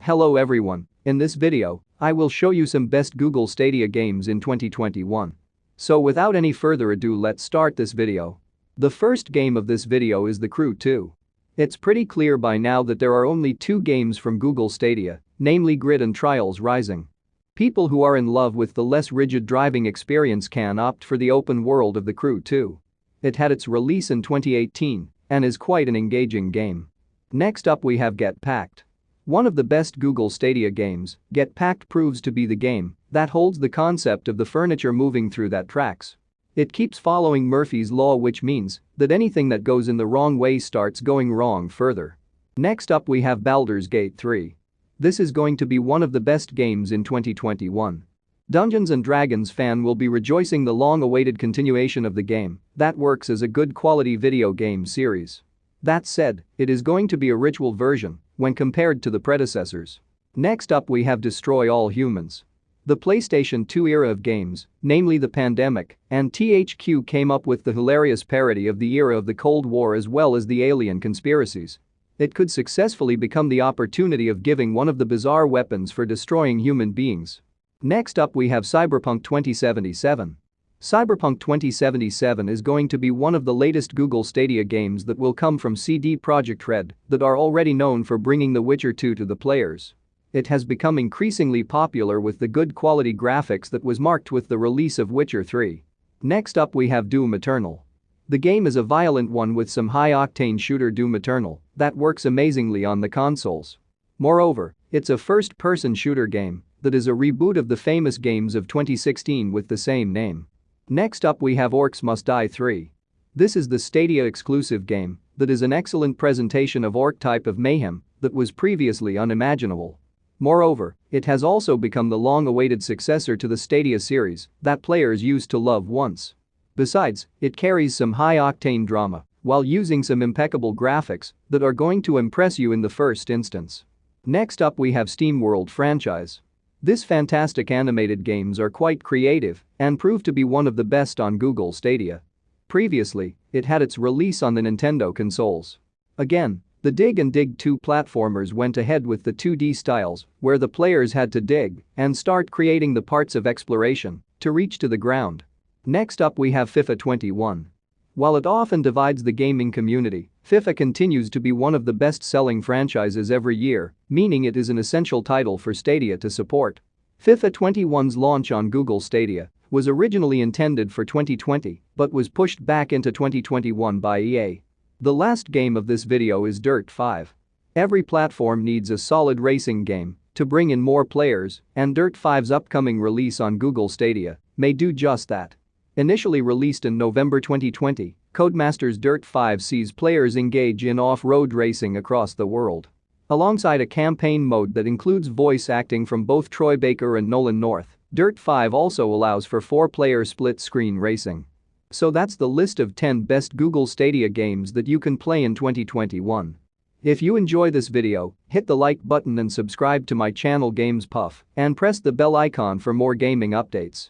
Hello everyone, in this video, I will show you some best Google Stadia games in 2021. So without any further ado, let's start this video. The first game of this video is The Crew 2. It's pretty clear by now that there are only two games from Google Stadia, namely Grid and Trials Rising. People who are in love with the less rigid driving experience can opt for the open world of The Crew 2. It had its release in 2018 and is quite an engaging game. Next up we have Get Packed. One of the best Google Stadia games, Get Packed proves to be the game that holds the concept of the furniture moving through that tracks. It keeps following Murphy's Law, which means that anything that goes in the wrong way starts going wrong further. Next up we have Baldur's Gate 3. This is going to be one of the best games in 2021. Dungeons & Dragons fan will be rejoicing the long-awaited continuation of the game that works as a good quality video game series. That said, it is going to be a ritual version when compared to the predecessors. Next up we have Destroy All Humans. The PlayStation 2 era of games, namely the pandemic, and THQ came up with the hilarious parody of the era of the Cold War as well as the alien conspiracies. It could successfully become the opportunity of giving one of the bizarre weapons for destroying human beings. Next up we have Cyberpunk 2077. Cyberpunk 2077 is going to be one of the latest Google Stadia games that will come from CD Projekt Red that are already known for bringing The Witcher 2 to the players. It has become increasingly popular with the good quality graphics that was marked with the release of Witcher 3. Next up we have Doom Eternal. The game is a violent one with some high-octane shooter Doom Eternal that works amazingly on the consoles. Moreover, it's a first-person shooter game that is a reboot of the famous games of 2016 with the same name. Next up we have Orcs Must Die 3. This is the Stadia exclusive game that is an excellent presentation of orc type of mayhem that was previously unimaginable. Moreover, it has also become the long-awaited successor to the Stadia series that players used to love once. Besides, it carries some high-octane drama while using some impeccable graphics that are going to impress you in the first instance. Next up we have SteamWorld franchise. This fantastic animated games are quite creative and prove to be one of the best on Google Stadia. Previously, it had its release on the Nintendo consoles. Again, the Dig and Dig 2 platformers went ahead with the 2D styles where the players had to dig and start creating the parts of exploration to reach to the ground. Next up we have FIFA 21. While it often divides the gaming community, FIFA continues to be one of the best-selling franchises every year, meaning it is an essential title for Stadia to support. FIFA 21's launch on Google Stadia was originally intended for 2020 but was pushed back into 2021 by EA. The last game of this video is Dirt 5. Every platform needs a solid racing game to bring in more players, and Dirt 5's upcoming release on Google Stadia may do just that. Initially released in November 2020, Codemasters Dirt 5 sees players engage in off-road racing across the world. Alongside a campaign mode that includes voice acting from both Troy Baker and Nolan North, Dirt 5 also allows for 4-player split-screen racing. So that's the list of 10 best Google Stadia games that you can play in 2021. If you enjoy this video, hit the like button and subscribe to my channel Games Puff and press the bell icon for more gaming updates.